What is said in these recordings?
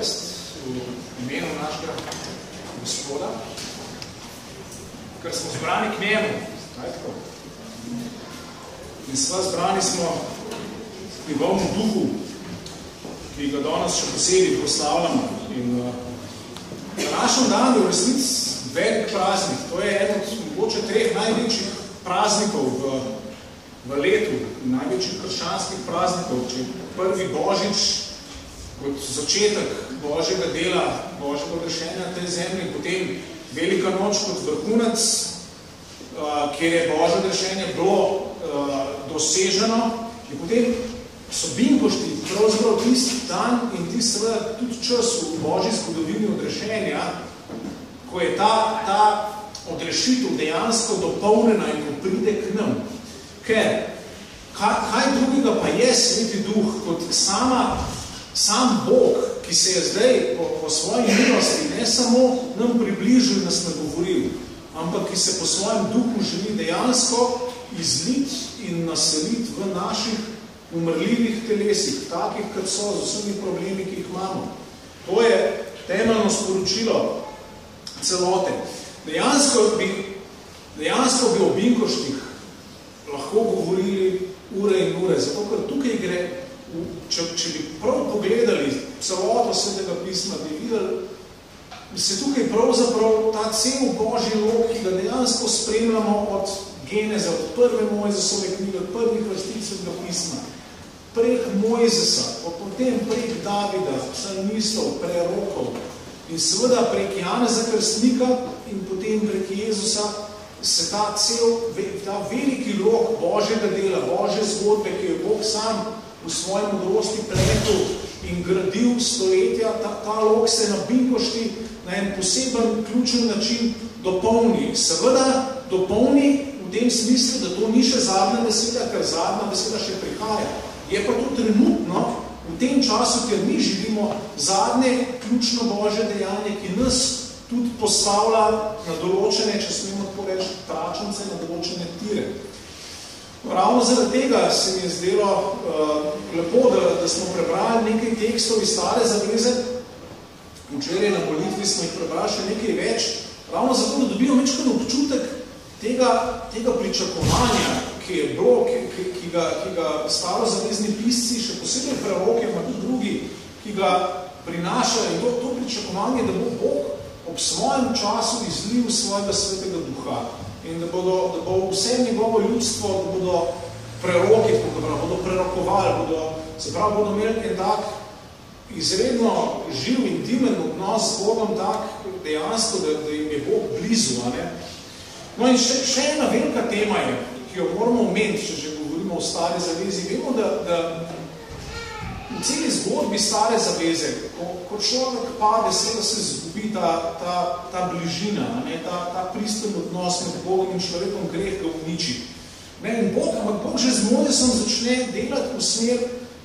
jaz v imenu našega gospoda, ker smo zbrani k njemu. In sva zbrani smo v njegovem duhu, ki ga danes še posebej proslavljamo. In na našem danu je v resnici velik praznik. To je eden od mogoče 3 največjih praznikov v letu, največjih krščanskih praznikov. Če prvi Božič kot začetek Božjega dela, Božjega odrešenja tej zemlji, potem Velika noč kot vrhunec, kjer je Božje odrešenje bilo doseženo, in potem so binkošti, pravzaprav tisti dan in tisti seveda tudi čas v Božji zgodovini odrešenja, ko je ta odrešitev dejansko dopolnjena in ko pride k nam. Ker kaj drugega pa je Sveti Duh kot sam Bog, ki se je zdaj po svoji milosti ne samo nam približil in nas nagovoril, ampak ki se po svojem duhu želi dejansko izliti in naseliti v naših umrljivih telesih, takih, kot so z vsemi problemi, ki jih imamo. To je temeljno sporočilo celote. Dejansko bi o binkoštih lahko govorili ure in ure, zato ker tukaj gre, če bi prav pogledali celoto Svetega pisma, bi videli, se tukaj pravzaprav ta cel Božji lok, ki ga dejansko spremljamo od Geneze, od prve Mojzesove knjige, od prvih vrstic Svetega pisma, prek Mojzesa, potem prek Davida, psalmistov, prerokov in seveda prek Janeza Krstnika in potem prek Jezusa se ta veliki lok Božjega dela, Božje zgodbe, ki je Bog sam v svoji modrosti pletel in gradil stoletja, ta lok se na binkošti na en poseben, ključen način dopolni. Seveda dopolni v tem smislu, da to ni še zadnja beseda, ker zadnja beseda še prihaja. Je pa to trenutno, v tem času, ker mi živimo zadnje ključno Božje dejanje, ki nas tudi postavlja na določene, če smemo tako reči, tračence, na določene tire. Ravno zaradi tega se mi je zdelo lepo, da smo prebrali nekaj tekstov iz Stare zaveze. Včeraj na molitvi smo jih prebrali še nekaj več, ravno zato, da dobijo večkrat občutek tega pričakovanja, ki je bilo, ki ga starozavezni pisci, še posebej preroke, pa tudi drugi, ki ga prinašajo. In to pričakovanje, da bo Bog ob svojem času izlil svojega Svetega Duha in da bo vse njegovo ljudstvo, da bodo preroki, da bodo prerokovali, bodo imeli en tak izredno živ, intimen odnos s Bogom tak dejansko, da jim je Bog blizu. No in še ena velika tema je, ki jo moramo omeniti, če že govorimo o Stari zavezi. Vemo, da v celi zgodbi Stare zaveze, ko človek pade, se zgubi ta bližina, ta pristen odnos med Bogom in človekom, greh ga uniči. In Bog že z Mojzesom začne delati v smer,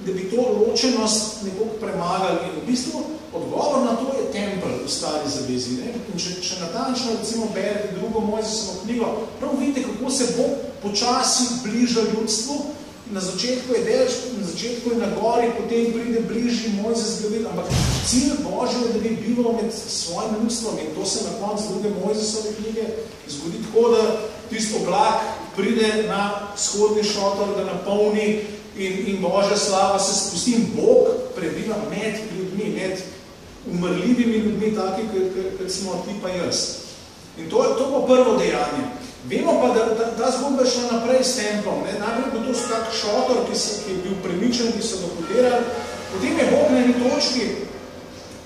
da bi to ločenost nekako premagali. In v bistvu odgovor na to je tempelj v Stari zavezi. In če natančno recimo berete drugo Mojzesovo knjigo, prav vidite, kako se Bog počasi bliža ljudstvu. Na začetku je na gori, potem pride bližji Mojzes gledati, ampak cilj Božji je, da bi bival med svojim ljudstvom in to se na koncu druge Mojzesove knjige zgodi tako, da tisto oblak pride na vzhodni šotor, da napolni in Božja slava se spusti in Bog prebiva med ljudmi, med umrljivimi ljudmi, taki, kot smo ti pa jaz. In to bo prvo dejanje. Vemo pa, da ta zgodba je šla naprej s templom. Najprej bo to tak šotor, ki je bil premičen, ki so ga podirali. Potem je Bog na eni točki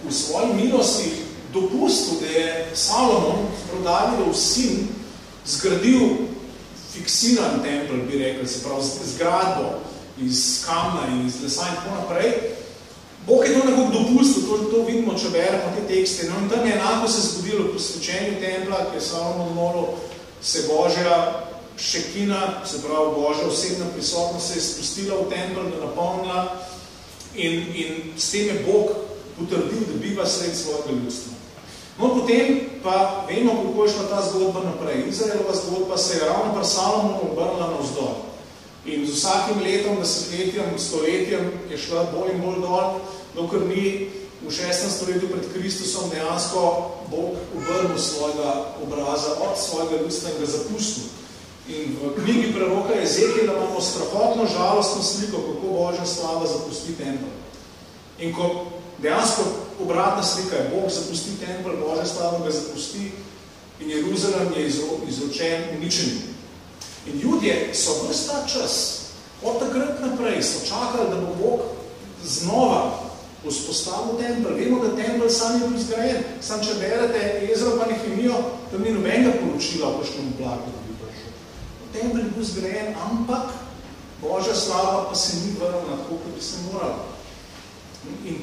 v svoji milosti dopustil, da je Salomon, Davidov sin, zgradil fiksiran tempelj, bi rekel, se pravi zgradbo iz kamna in iz lesa in tako naprej. Bog je to nekako dopustil, to vidimo, če beremo te tekste. No, in tam je enako se zgodilo po svečenju templa, ki je Salomon molil, se Božja šekina, se pravi Božja osebna prisotnost se je spustila v tempelj, da napolnila in s tem je Bog potrdil, da biva sred svojega ljudstva. No, potem pa vemo, kako je šla ta zgodba naprej. Izraelova zgodba se je ravno pri Salomonu obrnila navzdol. In z vsakim letom, desetletjem, stoletjem je šla bolj in bolj dol, dokler ni v 6. stoletju pred Kristusom dejansko Bog obrnil svojega obraza od svojega ljudstva in ga zapustil. In v knjigi preroka Ezekijela imamo strahotno žalostno sliko, kako Božja slava zapusti tempelj. In ko dejansko obratna slika je, Bog zapusti tempelj, Božja slava ga zapusti in Jeruzalem je izročen uničenju. In ljudje so ves ta čas, od takrat naprej, so čakali, da bo Bog znova vzpostavil tempelj. Vemo, da tempelj sam je bil zgrajen. Sam, če berete Ezro pa Nehemijo, tam ni nobenega poročila o kakšnem oblaku, da bi prišel. Tempelj je bil zgrajen, ampak Božja slava pa se ni vrnila tako, kot bi se morala. In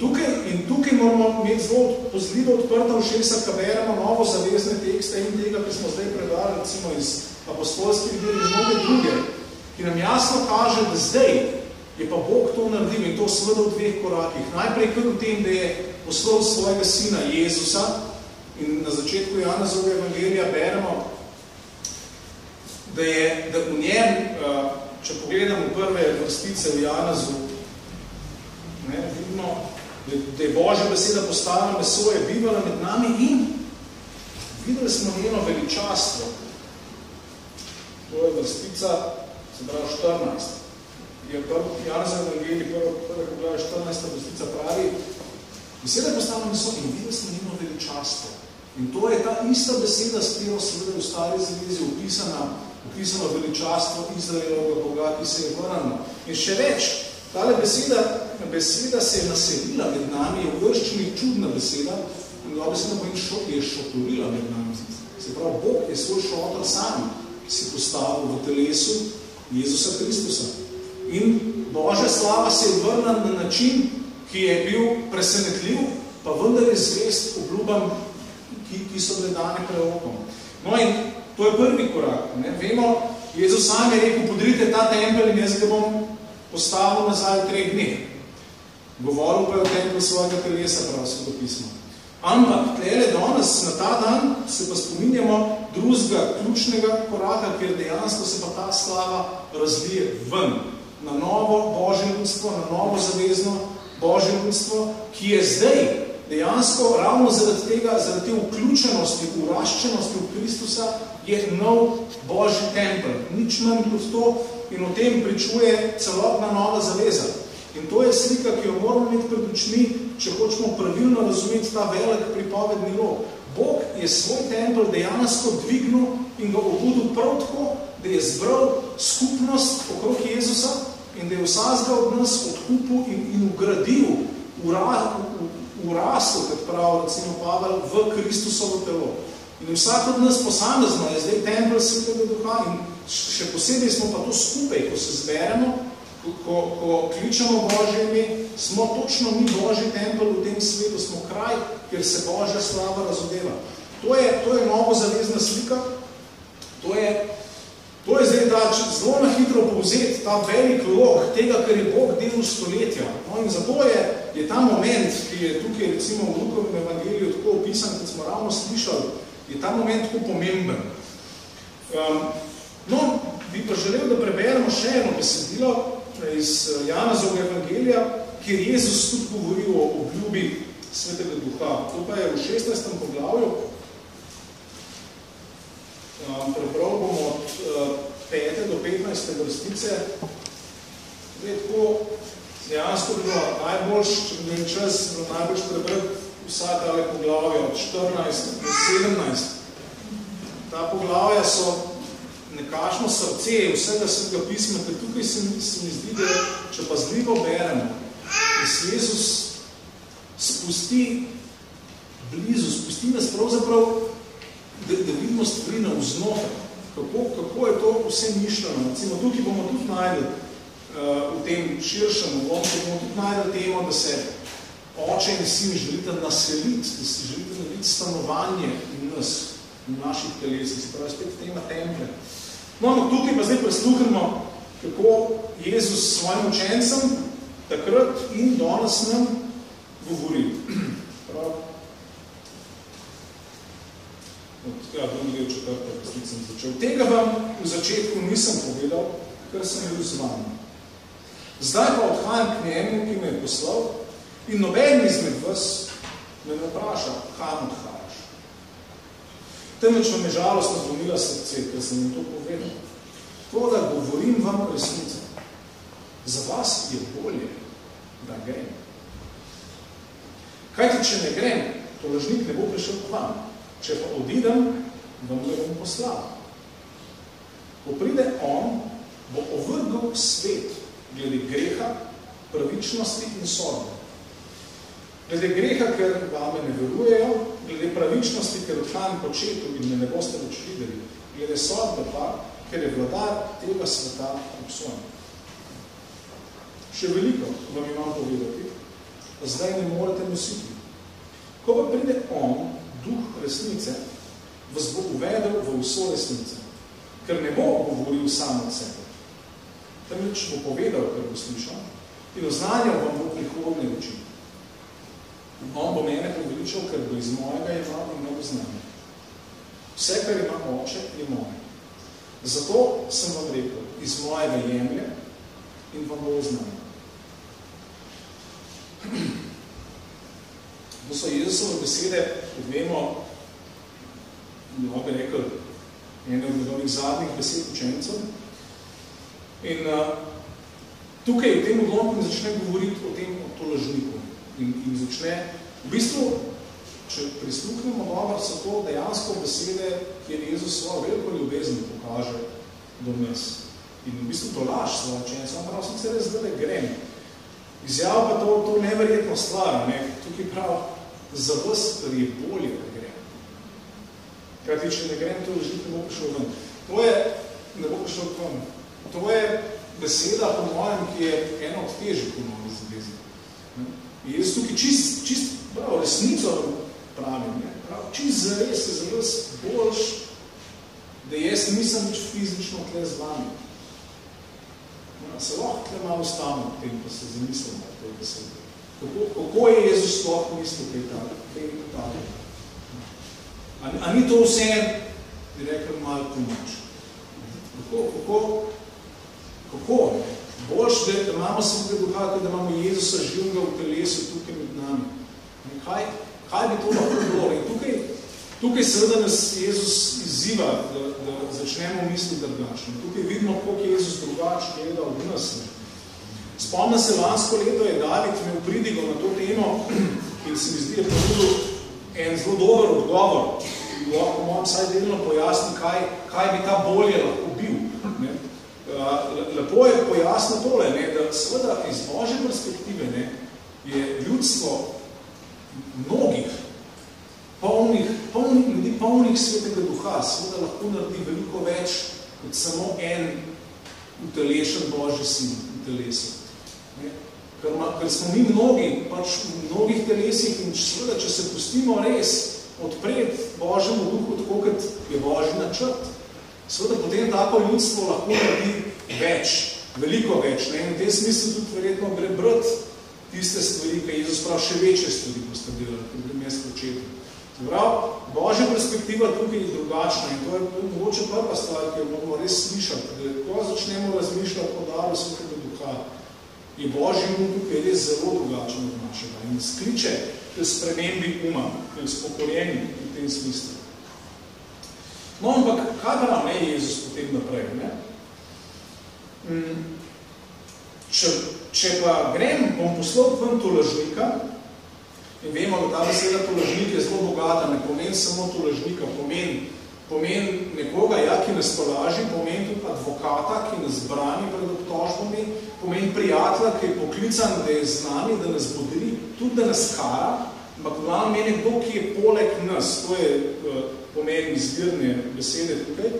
tukaj moramo imeti zelo pozljivo odprta ušesa, ko beremo novo zavezne tekste in tega, ki smo zdaj predali, recimo iz apostolskih del in mnoge druge, ki nam jasno kaže, da zdaj je pa Bog to naredil in to seveda v dveh korakih. Najprej kar v tem, da je poslal svojega sina Jezusa in na začetku Janezovega evangelija beremo, da v njem, če pogledamo prve vrstice v Janezu, vidimo, da je Božja beseda postala meso, je bivala med nami in videli smo njeno veličastvo. To je vrstica, se pravi 14. Je Janezov evangelij, prve poglavje 14. vrstica pravi, beseda je postala meso in videli smo njeno veličastvo. In to je ta ista beseda, s katero seveda v Stari zavezi opisano veličastvo Izraelovega Boga, ki se je vrnilo. In še več, tale beseda se je naselila med nami, je v grščini čudna beseda, in ta beseda je šotorila med nami. Se pravi, Bog je svoj šotor sam si postavil v telesu Jezusa Kristusa. In Božja slava se je vrnila na način, ki je bil presenetljiv, pa vendar je zvest obljubam, ki so bile dane prerokom. No in to je prvi korak. Vemo, Jezus sam je rekel, podrite ta tempelj in jaz ga bom postavil nazaj v 3 dneh. Govoril pa je o templu svojega telesa, prav Svetopismo. Ampak, tlele danes, na ta dan, se pa spominjamo drugega ključnega koraka, kjer dejansko se pa ta slava razvije ven. Na novo Božje ljudstvo, na novo zavezno Božje ljudstvo, ki je zdaj dejansko ravno zaradi tega, zaradi te vključenosti, uraščenosti v Kristusa, je nov Božji tempelj. Nič manj kot to in o tem pričuje celotna nova zaveza. In to je slika, ki jo moramo imeti pred očmi, če hočemo pravilno razumeti ta velik pripovedni lok. Bog je svoj tempelj dejansko dvignil in ga obudil prav tako, da je zbral skupnost okrog Jezusa in da je vsakega od nas odkupil in ugradil, urasel, kot pravi recimo Pavel, v Kristusovo telo. In vsak od nas posamezno je zdaj tempelj Svetega Duha in še posebej smo pa to skupaj, ko se zberemo, ko kličemo Božje ime, smo točno mi Božji tempelj v tem svetu, smo kraj, kjer se Božja slava razodeva. To je novo zavezna slika, to je zdaj da zelo na hitro povzeti ta velik lok tega, kar je Bog delal stoletja. No in zato je ta moment, ki je tukaj recimo v Lukovem evangeliju tako opisan, kot smo ravno slišali, je ta moment tako pomemben. No, bi pa želel, da preberemo še eno besedilo iz Janezovega evangelija, kjer Jezus tudi govori o obljubi Svetega Duha. To pa je v 16. poglavju. Prebral bomo od 5. do 15. vrstice. Tako, dejansko bi bilo najboljš, če bi bil čas, bilo najboljš prebrati vsa tale poglavja od 14 do 17. Ta poglavja so nekakšno srce vsega Svetega pisma, ker tukaj se mi zdi, da če pazljivo beremo, da se Jezus spusti blizu, spusti nas pravzaprav, da vidimo stvari na vznoter, kako je to vse mišljeno. Recimo, tukaj bomo tudi najdeli v tem širšem odlomku, bomo tudi najdeli temo, da se oče in sin želite naseliti, da se želite narediti stanovanje v nas, v naših telesih, se pravi spet tema templja. No, ampak tukaj pa zdaj prisluhnemo, kako Jezus s svojim učencem takrat in danes nam govori. Prav. Drugi del 4. resnic sem začel. Tega vam v začetku nisem povedal, ker sem bil z vami. Zdaj pa odhajam k njemu, ki me je poslal, in noben izmed vas me ne vpraša, kam odhajaš. Temveč vam je žalostno zlomila srce, ker sem jim to povedal. To, da govorim vam resnico. Za vas je bolje, da grem. Kajti, če ne grem, to lažnik ne bo prišel k vam. Če pa odidem, vam ga bom poslal. Ko pride on, bo ovrgal svet glede greha, pravičnosti in sodbe. Glede greha, ker vame ne verujejo, glede pravičnosti, ker odhajam po četu in me ne boste več videli, glede sodbe pa, ker je vladar tega sveta obsojen. Še veliko vam imam povedati, da zdaj ne morete nositi. Ko pa pride on, duh resnice, vas bo uvedel v vso resnice, ker ne bo govoril sam od sebe. Temveč bo povedal, kar bo slišal, in oznanjal vam bo prihodne reči. On bo mene poveličal, ker bo iz mojega imel in mnogo znanja. Vse, kar ima oče, je moje. Zato sem vam rekel, iz mojega jemlje in vam bo oznanjal. To so Jezusove besede, kot vemo, bi rekel, ene od njegovih zadnjih besed učencev. In tukaj v tem odlomku začne govoriti o tem tolažniku. In začne, v bistvu, če prisluhnemo dobro, so to dejansko besede, kjer Jezus svojo veliko ljubezen pokaže do nas. In v bistvu to laž svojo učencev, ampak sicer res zdaj grem. Izjav pa to neverjetno stvar, ne? Tukaj prav, za vas je bolje, da grem. Kajti, če ne grem, to lažnik ne bo prišel ven. To je, ne bo prišel ven. To je beseda, po mojem, ki je ena od težjih v novi zavezi. In jaz tukaj čist prav, resnico pravim, ne? Prav, čist zares je za vas boljš, da jaz nisem več fizično tle z vami. Se lahko tle malo stavimo v tem, pa se zamislimo v tej besedi. Kako je Jezus sploh mislil kaj tako? A ni to vse, bi rekel, malo pomoč? Kako? Boljš, da imamo samo kaj duha, da imamo Jezusa živnega v telesu tukaj med nami. Kaj bi to lahko bilo? In tukaj seveda nas Jezus izziva, da začnemo misliti drugačno. Tukaj vidimo, koliko je Jezus drugače gleda od nas. Spomnim se, lansko leto je David imel pridigo na to temo, in se mi zdi, je ponudil en zelo dober odgovor, ki lahko moram vsaj delno pojasniti, kaj bi ta bolje lahko bil. Ne? Lepo je pojasniti tole, ne, da seveda iz Božje perspektive ne, je ljudstvo mnogih ljudi polnih svetega duha, seveda lahko naredi veliko več kot samo en utelešen Božji sin v telesu. Ker smo mi mnogi, pač v mnogih telesih in seveda, če se pustimo res odpred Božjemu duhu, tako kot je Božji načrt, seveda potem tako ljudstvo lahko naredi več, veliko več. Ne? In v tem smislu tudi verjetno gre brati tiste stvari, ki Jezus prav še večje stvari boste delali, kot bi mes početi. Prav, Božja perspektiva tukaj je drugačna in to je mogoče prva stvar, ki jo moramo res slišati. Da ko začnemo razmišljati o daru svetega duha, je Božji um tukaj res zelo drugačen od našega in skliče k spremembi uma, k spokorjenju v tem smislu. No, ampak kaj pa nam je Jezus potem naprej? Ne? Če pa grem, bom poslal ven tolažnika, in vemo, da ta beseda tolažnik je zelo bogata, ne pomeni samo tolažnika, pomeni nekoga, ki nas tolaži, pomeni tudi advokata, ki nas brani pred obtožbami, pomeni prijatelja, ki je poklican, da je z nami, da nas bodri, tudi da nas kara, ampak glavno meni kdo, ki je poleg nas, to je pomeni izvirne besede tukaj.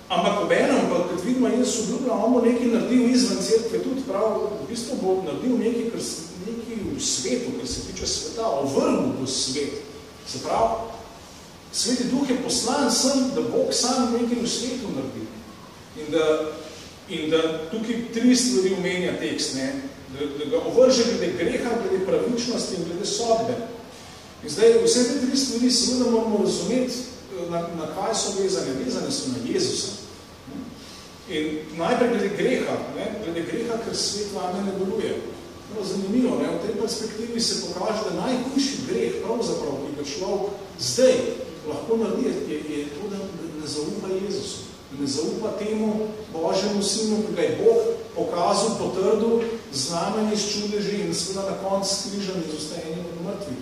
Ampak obenem, kot vidimo, Jezus obljublja, on bo nekaj naredil izven cerkve, tudi prav, v bistvu bo naredil nekaj v svetu, kar se tiče sveta, ovrnil bo svet. Se pravi, Sveti Duh je poslan sem, da Bog sam nekaj v svetu naredi. In da tukaj tri stvari omenja tekst, ne? Da ga ovrže glede greha, glede pravičnosti in glede sodbe. In zdaj vse te tri stvari seveda moramo razumeti, na kaj so vezane. Vezane so na Jezusa. In najprej glede greha, ker svet vame ne deluje. Zanimivo, ne? V tej perspektivi se pokaže, da najhujši greh, pravzaprav, ki ga človek zdaj lahko naredi, je to, da ne zaupa Jezusu. Ne zaupa temu Božjemu sinu, ki ga je Bog pokazal, potrdil, znamenji s čudeži in seveda na koncu skrižan iz ustajenja od mrtvih.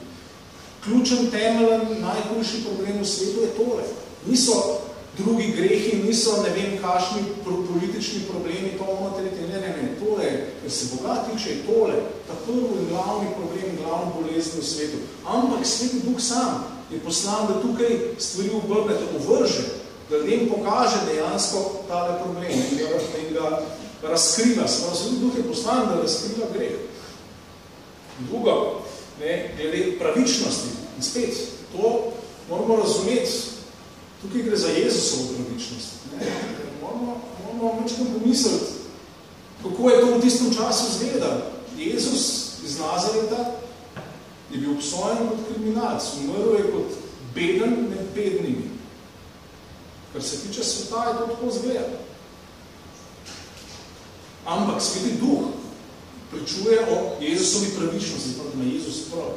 Ključen, temeljen, najhujši problem v svetu je tole. Niso drugi grehi, niso ne vem kakšni politični problemi, to ne, tole, ker se Boga tiče, je tole, ta prvi in glavni problem, glavni bolezni v svetu. Ampak Sveti Duh sam je poslan, da tukaj stvari obrne, da uvrže, da ljudem pokaže dejansko tale problem in ga razkriva. Sveti Duh je poslan, da razkriva greh. Drugo, glede pravičnosti. In spet, to moramo razumeti, tukaj gre za Jezusovo pravičnost. Moramo večkrat pomisliti, kako je to v tistem času izgledalo. Jezus iz Nazareta je bil obsojen kot kriminalc, umrl je kot beden med bednimi. Kar se tiče sveta, je to tako izgledalo. Ampak Sveti Duh pričuje o Jezusovi pravičnosti, da ima Jezus prav.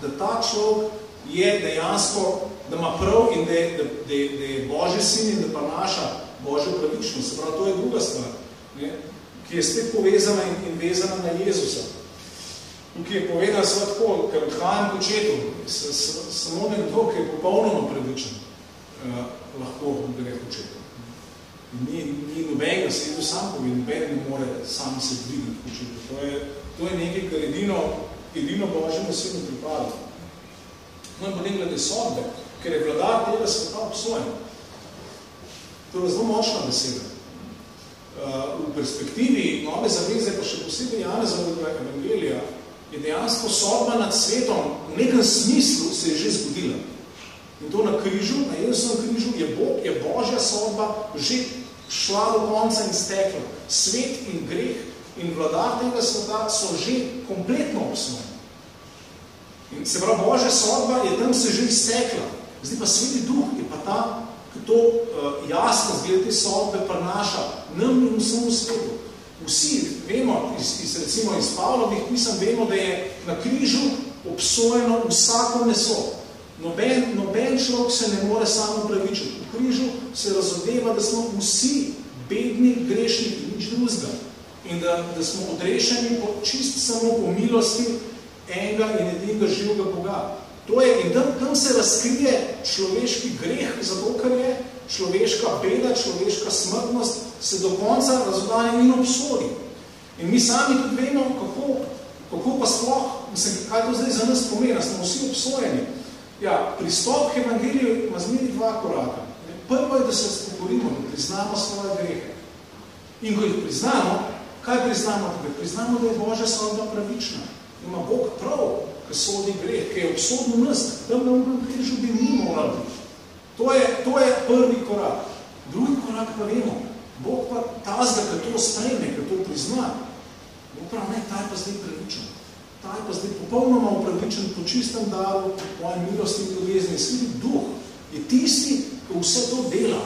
Da ta človek je dejansko, da ima prav in da je Božji sin in da prinaša Božjo pravičnost. Se pravi, to je druga stvar, ki je spet povezana in vezana na Jezusa. Tukaj je povedal sva tako, ker odhajam k očetu, samo nekdo, ki je popolnoma pravičen, lahko gre k očetu. Ni nobenega, se Jezus sam pove, noben ne more sam se dvigniti k očetu. To je nekaj, kar edino Božjemu sinu pripada. No in potem glede sodbe, ker je vladar tega sveta obsojen. To je zelo močna beseda. V perspektivi Nove zaveze, pa še posebej Janezovega evangelija, je dejansko sodba nad svetom v nekem smislu se je že zgodila. In to na križu, na Jezusovem križu, je Božja sodba že šla do konca in stekla. Svet in greh in vladar tega sveta so že kompletno obsojeni. In se pravi, Božja sodba je tam se že iztekla. Zdaj pa Sveti Duh je pa ta, ki to jasno zgled te sodbe prinaša nam in vsemu svetu. Vsi vemo, recimo iz Pavlovih pisem, vemo, da je na križu obsojeno vsako meso. Noben človek se ne more samo pravičiti. V križu se razodeva, da smo vsi bedni grešniki, nič drugega. In da smo odrešeni čist samo po milosti enega in edinega živega Boga. To je, in tam se razkrije človeški greh, zato ker je človeška beda, človeška smrtnost se do konca razodanje in obsodi. In mi sami tudi vemo, kako pa sploh, kaj to zdaj za nas pomeni, smo vsi obsojeni. Ja, pristop k evangeliju ima zmeri dva koraka. Prvo je, da se spokorimo, da priznamo svoje grehe. In ko jih priznamo, kaj priznamo? Da priznamo, da je Božja sodba pravična. Ima Bog prav, ki sodi greh, ki je obsodil nas, tam na unem križu bi mi morali. To je prvi korak. Drugi korak pa vemo. Bog pa tazga, ki to sprejme, ki to prizna. Bog prav, ne, ta je pa zdaj pravičen. Ta je pa zdaj popolnoma upravičen po čistem daru, po mojem milosti in ljubezni. Sveti Duh je tisti, ki vse to dela.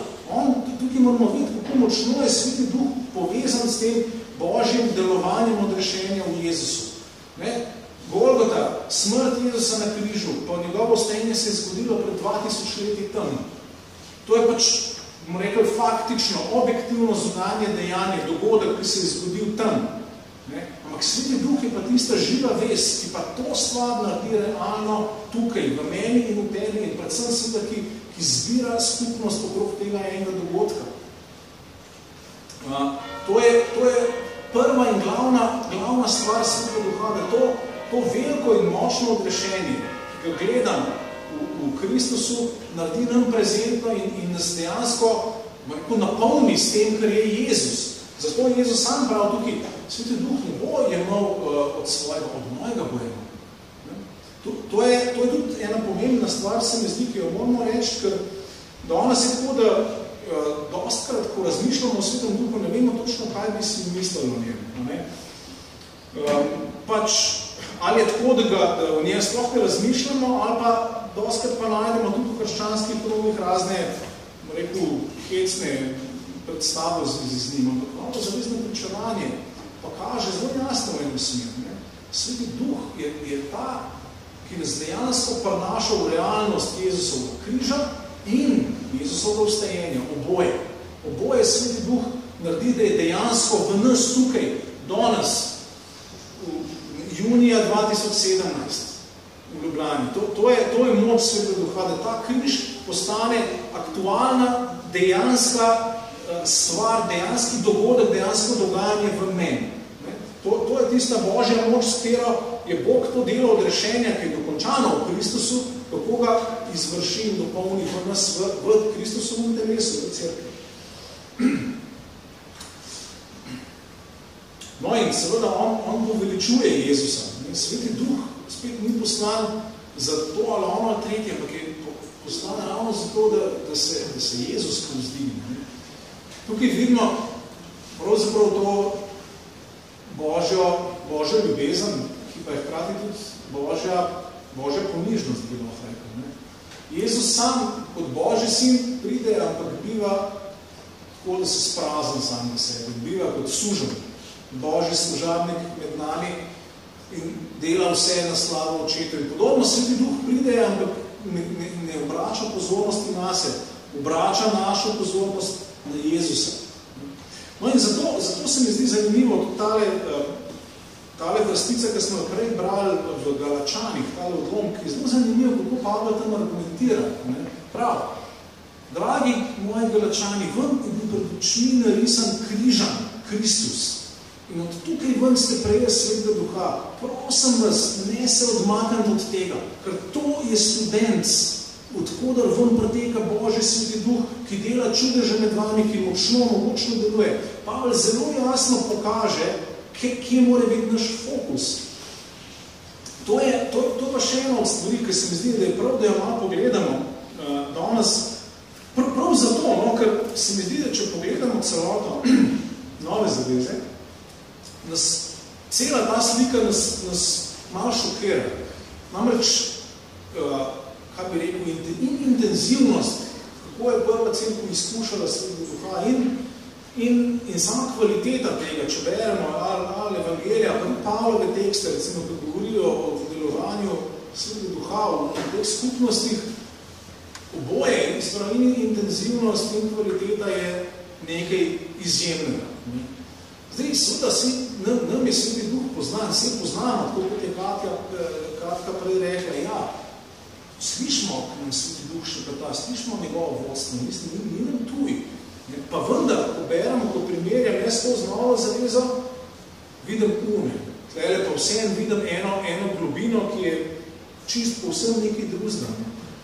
Tukaj moramo videti, kako močno je Sveti Duh povezan s tem Božjim delovanjem odrešenja v Jezusu. Golgota, smrt Jezusa na križu, pa njegovo stajenje se je zgodilo pred 2000 leti tam. To je pač, bomo rekel, faktično, objektivno zunanje dejanje, dogodek, ki se je zgodil tam. Ampak Sveti Duh je pa tista živa vest, ki pa to stvar naredi realno tukaj, v meni in v tebi, in predvsem seveda, ki zbira skupnost okrog tega enega dogodka. To je prva in glavna stvar Svetega Duha, da to veliko in močno odrešenje, ki ga gledam v Kristusu, naredi nam prezentno in nas dejansko napolni s tem, kar je Jezus. Zato je Jezus sam prav tukaj, Sveti Duh ne bo jemal od svojega, od mojega bo jemal. To je tudi ena pomembna stvar, se mi zdi, ki jo moramo reči, ker danes je tako, da dostkrat, ko razmišljamo o Svetem Duhu, ne vemo točno, kaj bi si mislili o njem. Ali je tako, da o njem sploh ne razmišljamo, ali pa dostkrat pa najdemo tudi v krščanskih krogih razne, hecne predstave z njim. Ampak malo zavezno pričevanje pa kaže zelo jasno v eno smer. Sveti Duh je ta, ki nas dejansko prinaša v realnost Jezusovega križa in Jezusovega vstajenja, oboje. Oboje Sveti Duh naredi, da je dejansko v nas tukaj, danes, junija 2017 v Ljubljani. To je moč Svetega Duha, da ta križ postane aktualna, dejanska stvar, dejanski dogodek, dejansko dogajanje v meni. To je tista Božja moč, s katero je Bog to delo od rešenja, ki je dokončano v Kristusu, kako ga izvrši in dopolni v nas v Kristusovem telesu, v cerkvi. No in seveda on poveličuje Jezusa. Sveti Duh spet ni poslan za to ali ono ali tretje, ampak je poslan ravno zato, da se Jezus povzdigne. Tukaj vidimo pravzaprav to Božjo ljubezen, ki pa je hkrati tudi Božja ponižnost, bi lahko rekel. Jezus sam kot Božji sin pride, ampak biva tako, da se sprazni sam na sebi. Biva kot sužen, Božji služabnik med nami in dela vse na slavo očetu. In podobno Sveti Duh pride, ampak ne obrača pozornosti nase, obrača našo pozornost na Jezusa. No in zato se mi zdi zanimivo tale vrstica, ki smo jo prej brali v Galačanih, tale odlomek, ki je zelo zanimivo, kako Pavel tam argumentira. Prav, dragi moji Galačani, vam je bil pred očmi narisan križan Kristus. In od tukaj ven ste prejeli Svetega Duha. Prosim vas, ne se odmaknite od tega, ker to je student, odkodar ven preteka Božji Sveti Duh, ki dela čudeže med vami, ki močno deluje. Pavel zelo jasno pokaže, kje mora biti naš fokus. To pa še ena od stvari, ki se mi zdi, da je prav, da jo malo pogledamo danes. Prav zato, ker se mi zdi, da če pogledamo celoto nove zaveze, cela ta slika nas malo šokira. Namreč, kaj bi rekel, intenzivnost, kako je prva cerkev izkušala Svetega Duha in sama kvaliteta tega, če beremo ali evangelija, pa Pavlove tekste, recimo, ki govorijo o delovanju Svetega Duha v teh skupnostih, oboje, in intenzivnost in kvaliteta je nekaj izjemnega. Zdaj, seveda, nam je Sveti Duh poznan, vse poznamo, tako kot je Katka prej rekla, ja, slišimo, ko nam Sveti Duh še prata, slišimo njegovo vodstvo, mislim, ni nam tuj. Pa vendar, ko beremo, ko primerjam, jaz to z novo zavezo, vidim ume. Tlele pa vsem vidim eno globino, ki je čist povsem nekaj drugega.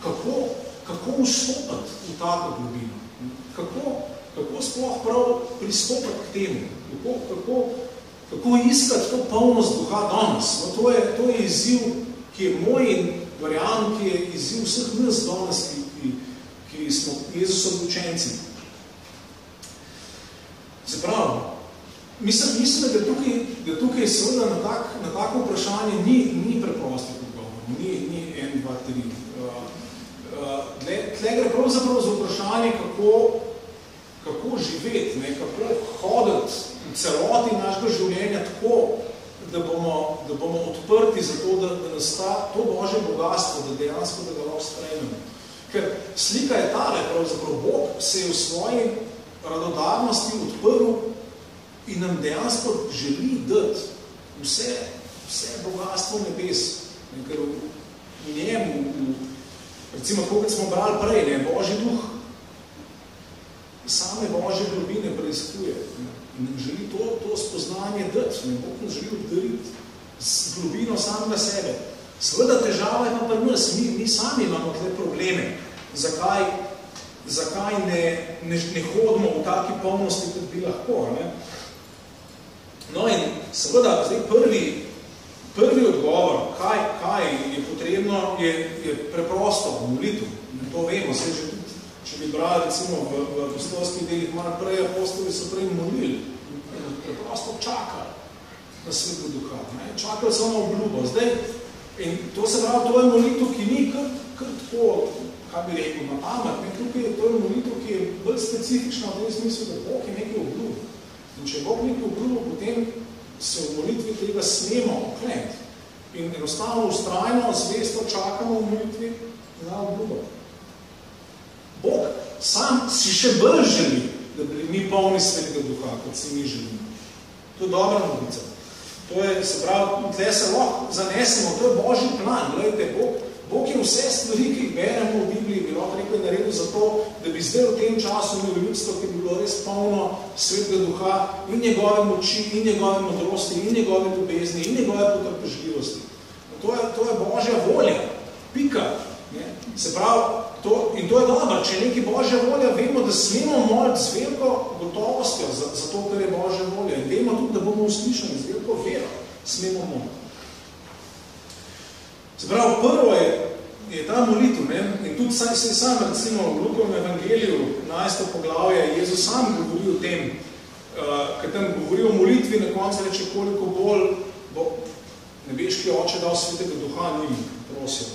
Kako vstopati v tako globino? Kako sploh prav pristopati k temu? Kako iskati to polnost Duha danes? To je izziv, ki je moj in verjamem, ki je izziv vseh nas danes, ki smo Jezusovi učenci. Se pravi, mislim, da tukaj seveda na tako vprašanje ni preprosti odgovor, ni 1, 2, 3. Tle gre pravzaprav za vprašanje, kako živeti, kako hoditi v celoti našega življenja tako, da bomo odprti za to, da nas to Božje bogatstvo, da dejansko da ga lahko sprejmemo. Ker slika je tale, pravzaprav Bog se je v svoji radodarnosti odprl in nam dejansko želi dati vse bogatstvo nebes. Ker v njem, recimo, kot smo brali prej, Božji Duh same Božje globine preiskuje in nam želi to spoznanje dati. Bog nas želi obdariti z globino samega sebe. Seveda težava je pa pri nas, mi sami imamo tle probleme. Zakaj ne hodimo v taki polnosti, kot bi lahko. No in seveda, zdaj prvi odgovor, kaj je potrebno, je preprosto molitev. To vemo, se že tudi, če bi brali recimo v apostolskih delih malo prej, apostoli so prej molili. Preprosto čakali na Svetega Duha. Čakali so na obljubo. Zdaj, in to se pravi, to je molitev, ki ni kar tako, kaj bi rekel, na pamet. Tukaj to je molitev, ki je bolj specifična v tem smislu, da Bog je nekaj obljubil. In če Bog nekaj obljubil, potem se v molitvi tega smemo okleniti. In enostavno ustrajno, zvesto čakamo v molitvi na obljubo. Bog sam si še bolj želi, da bi mi polni Svetega Duha, kot si mi želimo. To je dobra novica. To je, se pravi, tle se lahko zanesemo, to je Božji plan. Glejte, Bog je vse stvari, ki jih beremo v Bibliji, bi lahko rekel, naredil zato, da bi zdaj v tem času imel ljudstvo, ki bi bilo res polno Svetega Duha in njegove moči, in njegove modrosti, in njegove ljubezni, in njegove potrpežljivosti. To je Božja volja. Pika. Ne? Se pravi, in to je dobro. Če je nekaj Božja volja, vemo, da smemo moliti z veliko gotovostjo, zato, ker je Božja volja. In vemo tudi, da bomo uslišani z veliko vero. Smemo moliti. Se pravi, prvo je ta molitev. In tudi sam, recimo, v Lukovem evangeliju, 11. poglavje, Jezus sam govori o tem, ker tam govori o molitvi, na koncu reče, koliko bolj bo nebeški oče dal Svetega Duha njim, prosijo.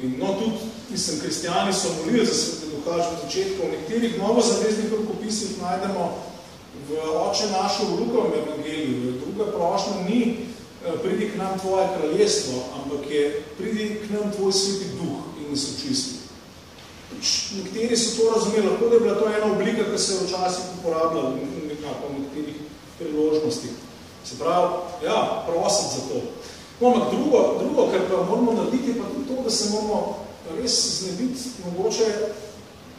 In tudi, mislim, kristijani so molili za Svetega Duha že v začetku. V nekaterih novozaveznih rokopisih najdemo v Oče našo v Lukovem evangeliju. Druga prošnja ni pridi k nam tvoje kraljestvo, ampak je pridi k nam tvoj Sveti Duh in nas očisti. Nekateri so to razumeli, lahko da je bila to ena oblika, ki se je včasih uporabljala v nekaterih priložnostih. Se pravi, ja, prositi za to. Ampak drugo, kar pa moramo narediti, je pa tudi to, da se moramo res znebiti mogoče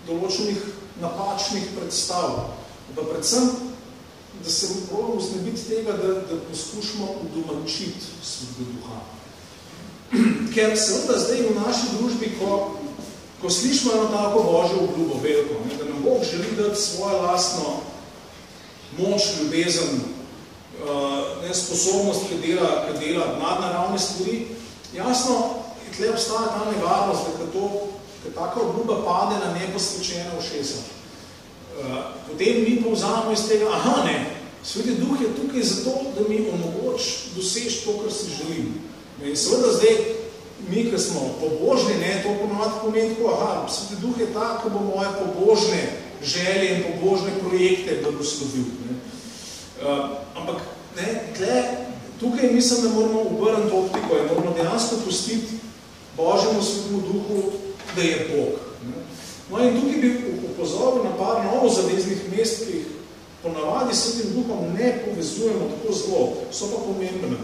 določenih napačnih predstav. Pa predvsem, da se moramo znebiti tega, da poskušamo udomačiti Svetega Duha. Ker seveda zdaj v naši družbi, ko slišimo eno tako Božjo obljubo veliko, da nam Bog želi dati svojo lastno moč, ljubezen, sposobnost, ki dela nadnaravne stvari, jasno, tle obstaja ta nevarnost, da taka obljuba pade na neposvečena ušesa. Potem mi povzamemo iz tega, Sveti Duh je tukaj zato, da mi omogoči doseči to, kar si želim. In seveda zdaj, mi, ki smo pobožni, to ponovati pomeni tako, Sveti Duh je ta, ki bo moje pobožne želje in pobožne projekte blagoslovil. Ampak tukaj mislim, da moramo obrniti optiko in moramo dejansko pustiti Božjemu Svetemu Duhu, da je Bog. No in tukaj bi upozoril na par novozaveznih mest, ki jih ponavadi s Svetim Duhom ne povezujemo tako zelo, so pa pomembne.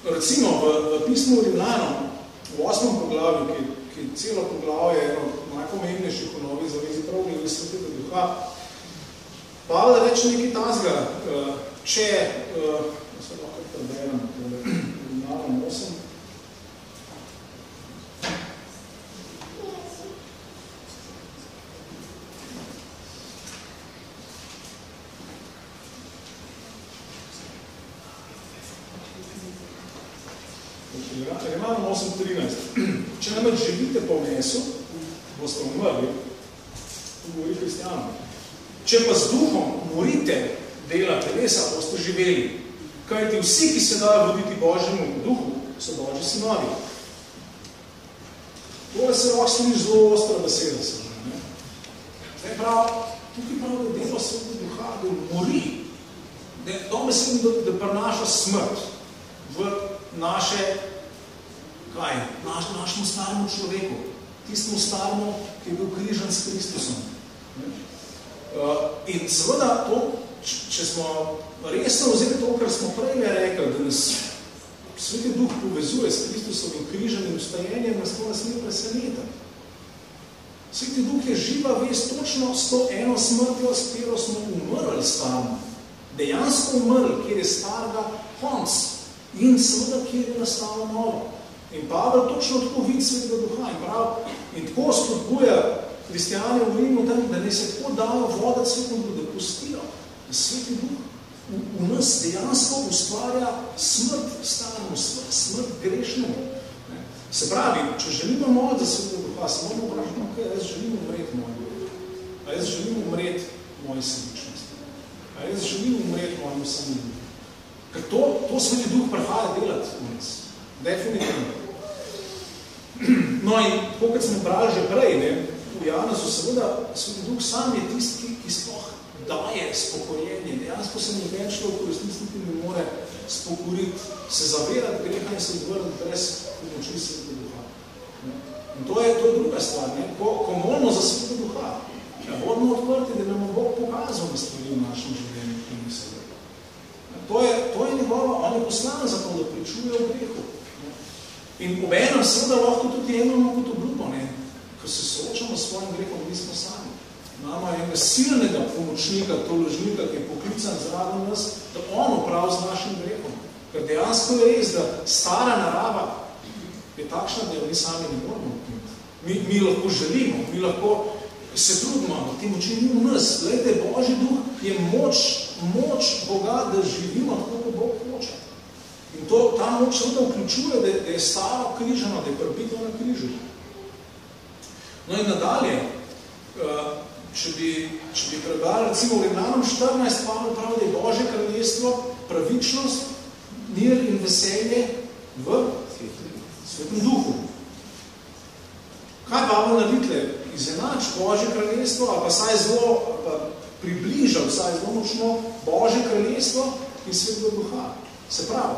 Recimo v pismu Rimljanom, v 8. poglavju, ki celo poglavje je eno najpomembnejših v novi zavezi prav glede Svetega Duha, Pavel reče nekaj tazga, če, se lahko preberem, Rimljanom 8, Rimljanom 8.13. Če namreč živite po mesu, boste umrli, to govori hristijanom. Če pa z duhom morite dela telesa, boste živeli. Kajti vsi, ki se dajo voditi Božjemu duhu, so Božji sinovi. To se lahko sliši zelo ostra beseda. Tukaj prav, da delo Svetega Duha, da mori. To mislim, da prinaša smrt v naše, našemu staremu človeku, tistemu staremu, ki je bil križan s Kristusom. In seveda, če smo resno vzeli to, kar smo prej rekli, da nas Sveti Duh povezuje s Kristusovim križanim vstajenjem, nas ne preseneta. Sveti Duh je živa vest točno s to eno smrtjo, s katero smo umrli starno. Dejansko umrli, kjer je starega konc in seveda, kjer je nastalo novo. In Pavel točno tako vidi Svetega Duha in tako spodbuja kristijane v Rimu, da ne se tako dajo vodati Svetemu, da pustijo, da Sveti Duh v nas dejansko ustvarja smrt staremu, smrt grešnemu. Se pravi, če želimo moliti za Svetega Duha, se moramo vprašati, jaz želim umreti moj Duh, a jaz želim umreti moji sebičnosti, a jaz želim umreti mojemu samemu. Ker to Sveti Duh prihaja delati v nas. Definitivno. No in tako, kot smo brali že prej, v Janezu seveda Sveti Duh sam je tisti, ki sploh daje spokojenje. Dejansko se noben človek v resnici ne more spokoriti, se zavedati greha in se odvrniti brez pomoči Svetega Duha. In to je druga stvar. Ko molimo za Svetega Duha, bodimo odprti, da nam Bog pokazal na stvari v našem življenju, ki mi se vrti. To je njegovo, on je poslan za to, da pričuje o grehu. In obenem seveda lahko tudi jemljamo kot obljubo, ko se soočamo s svojim grehom, nismo sami. Imamo enega silnega pomočnika, tolažnika, ki je poklican zraven nas, da on opravi z našim grehom. Ker dejansko je res, da stara narava je takšna, da jo mi sami ne moramo odpniti. Mi lahko želimo, mi lahko se trudimo, da te moči ni v nas. Glejte, Božji duh je moč Boga, da živimo tako, kot Bog hoče. In ta moč seveda vključuje, da je staro križano, da je prbito na križu. No in nadalje, če bi prebrali, recimo v Rimljanom 14, Pavel pravi, da je Božje kraljestvo, pravičnost, mir in veselje v Svetem Duhu. Kaj Pavel naredite? Izenač Božje kraljestvo, ali pa saj zelo, približal, saj zelo močno Božje kraljestvo in Svetega Duha. Se pravi,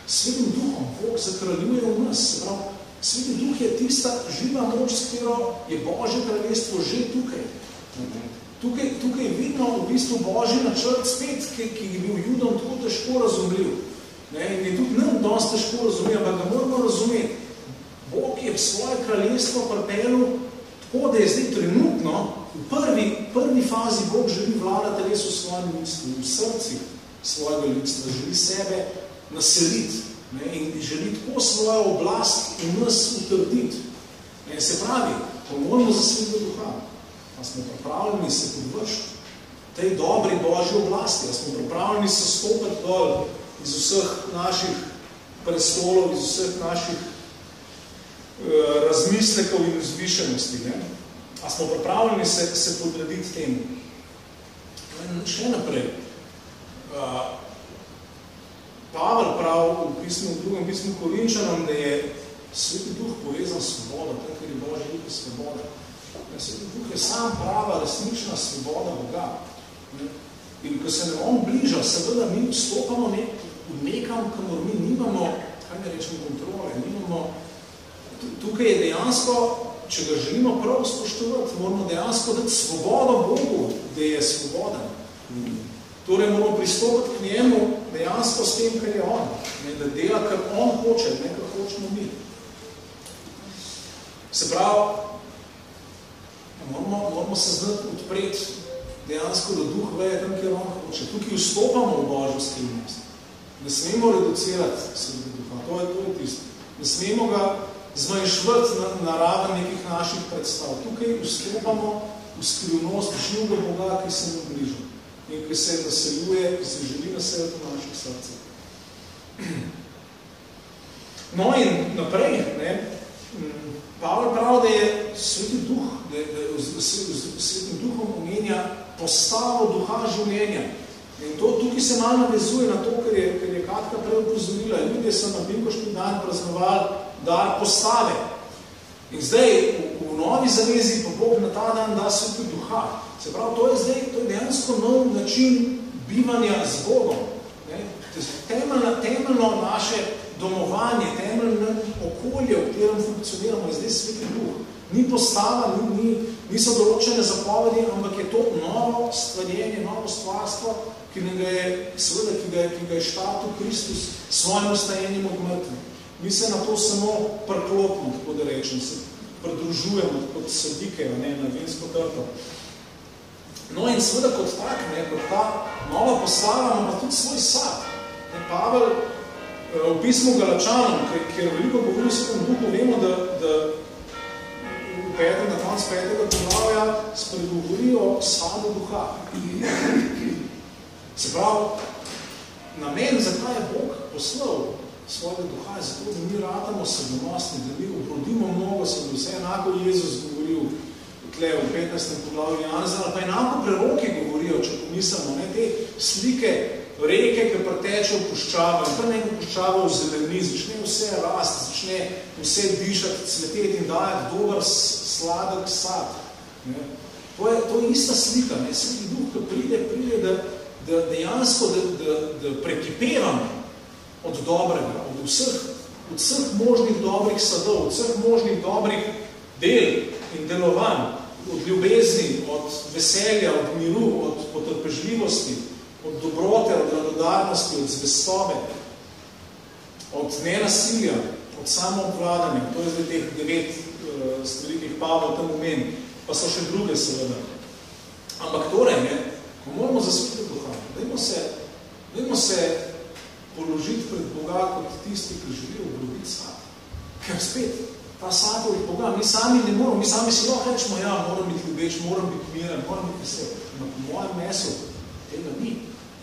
Svetim Duhom Bog zakraljuje v nas. Se pravi, Sveti Duh je tista živa moč, s katero je Božje kraljestvo že tukaj. Tukaj vidno v bistvu Božji načrt spet, ki je bil Judom tako težko razumljiv. In je tudi nam dosti težko razumljiv, ampak ga moramo razumeti. Bog je v svoje kraljestvo pripeljal tako, da je zdaj trenutno, v prvi fazi Bog želi vladati res v svojem ljudstvu, v srcih svojega ljudstva, želi sebe naseliti in želi tako svojo oblast in nas utrditi. Se pravi, pomolimo za Svetega Duha, a smo pripravljeni se podvršiti tej dobri Božji oblasti, a smo pripravljeni se stopiti dol iz vseh naših prestolov, iz vseh naših razmislekov in vzvišenosti. A smo pripravljeni se podrediti temu. Še naprej. Pavel pravi v drugem pismu Korinčanom, da je Sveti Duh povezan s svobodo, tako ker je Božji duh je svoboda. Sveti Duh je sam prava, resnična svoboda Boga. In ko se nam on bliža, seveda mi vstopamo nekam, kamor mi nimamo, kaj ne rečemo, kontrole, nimamo. Tukaj je dejansko, če ga želimo prav spoštovati, moramo dejansko dati svobodo Bogu, da je svoboden. Torej moramo pristopiti k njemu dejansko s tem, kar je on. Da dela, kar on hoče, ne kar hočemo mi. Se pravi, moramo se znati odpreti dejansko, da duh veje tam, kjer on hoče. Tukaj vstopamo v Božjo skrivnost. Ne smemo reducirati Svetega Duha, to je tisto. Ne smemo ga zmanjšvati na raven nekih naših predstav. Tukaj vstopamo v skrivnost živega Boga, ki se nam bliža in ki se naseljuje, ki se želi naseljati v naših srcih. No in naprej, Pavel pravi, da je Sveti Duh, da Svetim Duhom omenja postavo duha življenja. In to tukaj se malo navezuje na to, kar je Katka prej upozorila. Ljudje so na binkoški dan praznovali dar postave. In zdaj v novi zavezi pa Bog na ta dan da Sveti Duha. Se pravi, to je dejansko nov način bivanja z Bogom. Temeljno naše domovanje, temeljno okolje, v katerem funkcioniramo, je zdaj Sveti Duh. Ni postava, niso določene zapovedi, ampak je to novo stvarjenje, novo stvarstvo, ki ga je štartil Kristus s svojim ostajenjem od mrtvih. Mi se na to samo priklopimo, tako da rečem, se pridružujemo kot sadike na vinsko trto. No in seveda kot tak, kot ta nova postava, ima tudi svoj sad. Pavel v pismu Galačanom, kjer veliko govori o Svetem Duhu, vemo, da na konc 5. poglavja spregovori o sadu duha. Se pravi, namen, zakaj je Bog poslal svojega duha, je zato, da mi ratamo sadomostni, da mi obrodimo mnogo sadomostni. Vse enako Jezus govoril tle v 15. poglavju Janeza, ali pa enako preroki govorijo, če pomislimo, te slike reke, ki preteče v puščavo, in pa nekaj puščava v zeleni, začne vse rasti, začne vse dišati, cveteti in dajati dober, sladek sad. To je ista slika, ne, Sveti Duh, ki pride, da dejansko, da prekipevamo od dobrega, od vseh možnih dobrih sadov, od vseh možnih dobrih del in delovanj, od ljubezni, od veselja, od miru, od potrpežljivosti, od dobrote, od radodarnosti, od zvestobe, od nenasilja, od samoobvladanja. To je zdaj teh 9 stvari, ki jih Pavel tam omeni, pa so še druge seveda. Ampak torej, ne, ko moramo za Svetega Duha, dajmo se položiti pred Boga kot tisti, ki želijo obroditi sad. Ker spet, ta sad od Boga, mi sami ne moramo, mi sami si lahko rečemo, ja, moram biti ljubeč, moram biti miren, moram biti vesel. Ampak v mojem mesu tega ni.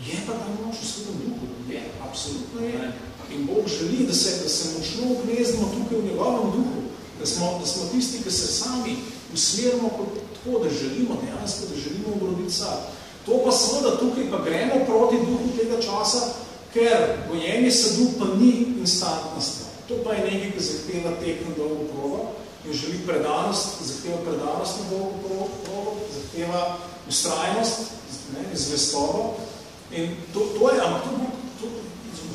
Je pa ta moč v Svetem Duhu. Je, absolutno je. In Bog želi, da se močno ugnezdimo tukaj v njegovem duhu, da smo tisti, ki se sami usmerimo tako, da želimo dejansko, da želimo obroditi sad. To pa seveda tukaj pa gremo proti duhu tega časa, ker gojenje sadu pa ni instantna stvar. To pa je nekaj, ki zahteva tek na dolgo progo in želi zahteva predanost na dolgo progo, zahteva ustrajnost, zvestobo. In to je, ampak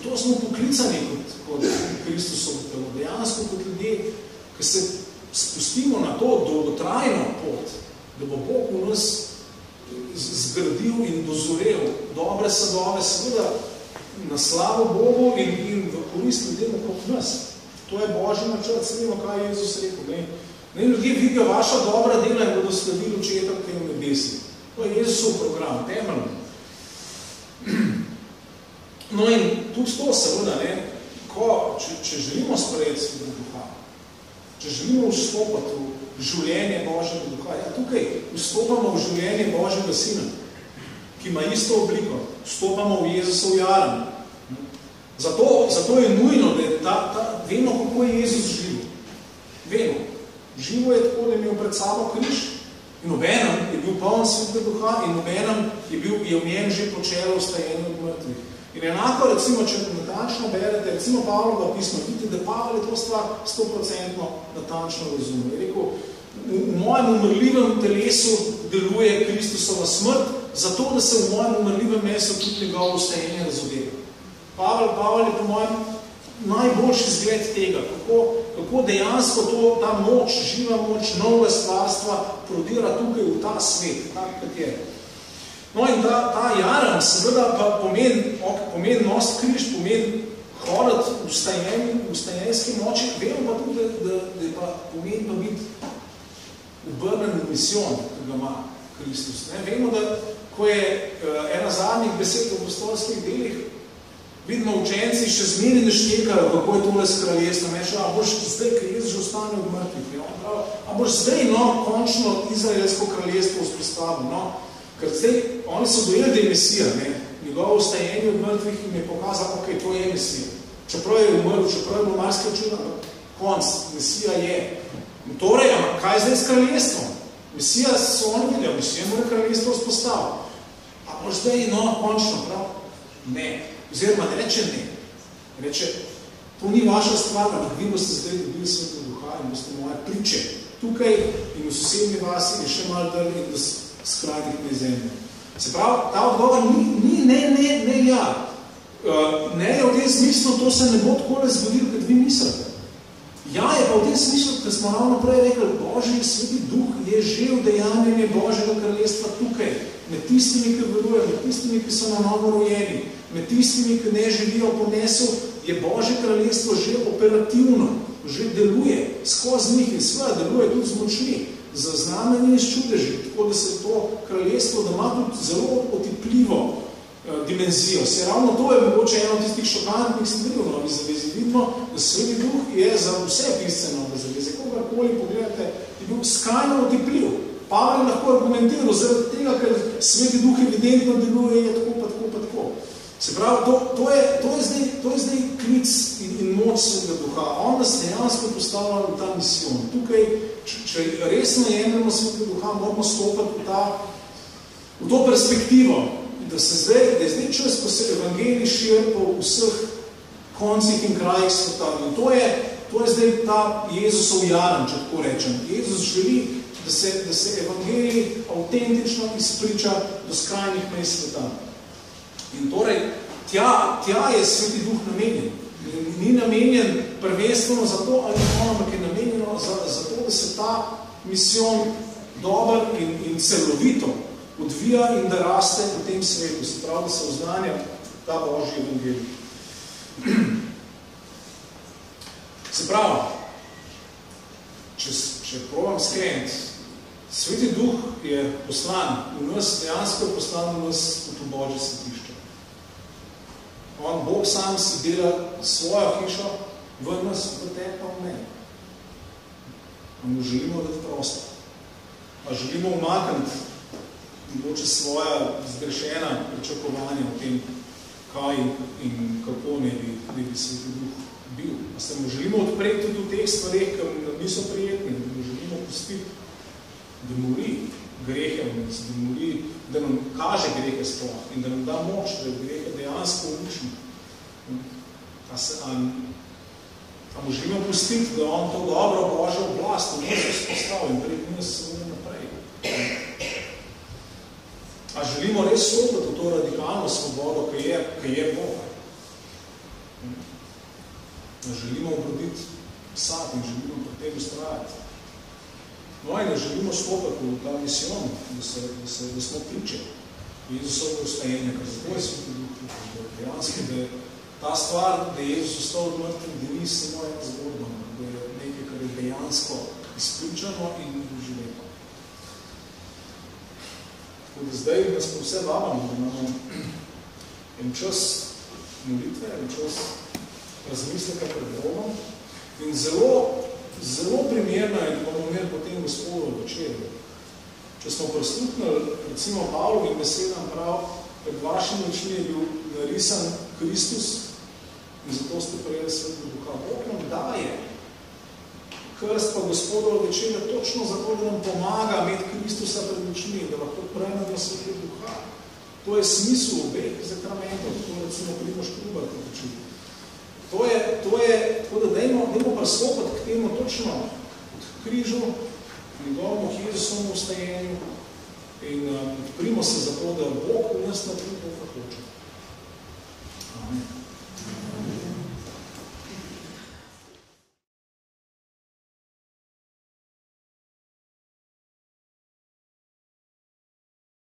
to smo poklicani kot Kristusov telo. Dejansko kot ljudje, ki se spustimo na to dolgotrajno pot, da bo Bog v nas zgradil in dozorel dobre sadove, seveda na slavo Bogu in v korist ljudem okrog nas. To je Božji načrt, se vemo, kaj je Jezus rekel. Ne, ljudje vidijo vaša dobra dela in bodo sledili očeta, ki je v nebesi. To je Jezusov program, temeljno. No in tudi to seveda, ne, če želimo sprejeti Svetega Duha, če želimo vstopati v življenje Božjega Duha, ja, tukaj vstopamo v življenje Božjega Sina, ki ima isto obliko, vstopamo v Jezusov jaren. Zato je nujno, da vemo, kako je Jezus živo. Vemo. Živo je tako, da je imel pred sabo križ in obenem je bil poln Svetega Duha in obenem je v njem že počelo vstajenje od mrtvih. In enako, recimo, če natančno berete, recimo Pavlova pismo, vidite, da Pavel je to stvar 100% natančno razumel. Je rekel, v mojem umrljivem telesu deluje Kristusova smrt, zato, da se v mojem umrljivem mesu tudi njegovo vstajenje razodeva. Pavel je po mojem najboljši zgled tega, kako dejansko ta moč, živa moč, nove stvarstva prodira tukaj v ta svet, tak kateri. No in ta jaren seveda pa pomeni nost križ, pomeni hoditi v vstajenjski moči, vemo pa tudi, da pa pomeni pa biti obrnen v misijon, ki ga ima Kristus. Vemo, da ko je ena zadnjih besed v apostolskih delih, vidimo učenci še zmeri ne štekajo, kako je tole s kraljestvom. A boš zdaj, ker Jezus že ostane od mrtvih. A boš zdaj, končno izraelsko kraljestvo vzpostavil. Ker zdaj, oni so dojeli, da je Mesija. Njegovo vstajenje od mrtvih jim je pokazal, ok, to je Mesija. Čeprav je umrl, čeprav je bilo marsikaj čuda, konc, Mesija je. Torej, kaj zdaj s kraljestvom? Mesija so oni videli, Mesija mora kraljestvo vzpostaviti. A boš zdaj, končno, prav? Ne. Oziroma ne reče ne. Reče, to ni vaša stvar, ampak vi boste zdaj dobili Svetega Duha in boste moje priče tukaj in v sosednji vasi in še malo dalje in do skrajnih tej zemlji. Se pravi, ta odgovor ni ne ja. Ne je v tem smislu, to se ne bo takole zgodilo, kot vi mislite. Ja je pa v tem smislu, ker smo ravno prej rekli, Božji Sveti Duh je že udejanjenje Božjega kraljestva tukaj, med tistimi, ki verujejo, med tistimi, ki so na novo rojeni, med tistimi, ki ne živijo po mesu, je Božje kraljestvo že operativno, že deluje skozi njih in svoja deluje tudi z močmi, z znamenji in s čudeži, tako da se to kraljestvo, da ima tudi zelo otipljivo dimenzijo. Se ravno to je mogoče eno tistih šokantnih stvari v Novi zavezi. Vidimo, da Sveti Duh je za vse pisce Nove zaveze. Kogarkoli pogledate, je bil skrajno otipljiv. Pavel lahko argumentiral zaradi tega, ker Sveti Duh evidentno deluje, je tako pa tako pa tako. Se pravi, to je zdaj klic in moč Svetega Duha. On nas dejansko postavlja v ta misijon. Tukaj, če resno jemljamo Svetega Duha, moramo stopiti v to perspektivo, da je zdaj čas, ko se evangelij širi po vseh koncih in krajih sveta. In to je zdaj ta Jezusov jaren, če tako rečem. Jezus želi da se evangelij avtentično izpriča do skrajnih mej sveta. In torej, tja je Sveti Duh namenjen. Ni namenjen prvenstveno za to, ali ampak je namenjeno za to, da se ta misijon dober in celovito odvija in da raste v tem svetu. Se pravi, da se oznanja ta Božji evangelij. Se pravi, če probam skreniti, Sveti Duh je poslan v nas, dejansko je poslan v nas kot v Božje svetišče. Bog sam si dela svojo hišo v nas, v te pa v meni. A mu želimo dati prostor. A želimo umakniti mogoče svoja zgrešena pričakovanja o tem, kaj in kako ne bi Sveti Duh bil. A se mu želimo odpreti tudi v teh stvareh, ki nam niso prijetni, da mu želimo pustiti, da mori grehe v nas, da nam kaže grehe sploh in da nam da moč, da je grehe dejansko uničimo. A mu želimo pustiti, da on to dobro Božjo oblast v nas vzpostavil in pred nas samo naprej. A želimo res stopiti v to radikalno svobodo, ki je Bog. A želimo obroditi sad in želimo pri tem ustrajati. No in da želimo stopiti v ta misijon, da smo priče Jezusovega ustajenja, ker zato je Sveti Duh dejansko, da je ta stvar, da je Jezus ostal od mrtvih, da ni samo ena zgodba, da je nekaj, kar je dejansko izpričano in doživljeno. Tako da zdaj nas pa vse vabamo, da imamo en čas molitve, en čas razmisleka pred Bogom in zelo primerno je, da bomo imeli potem Gospodov večerjo. Če smo prisluhnili, recimo Pavlovim besedam prav, pred vašim očmi je bil narisan Kristus in zato ste prejeli Svetega Duha. Bog nam daje krst pa Gospodova večerja točno zato, da nam pomaga imeti Kristusa pred očmi, da lahko prejmemo Svetega Duha. To je smisel obeh zakramentov, to recimo Primož Trubar poteči. To je, tako da dajmo pristopiti k temu točno od križu, njegovemu Jezusovemu ustajenju in odprimo se za to, da Bog v nas naredil, kako hoče.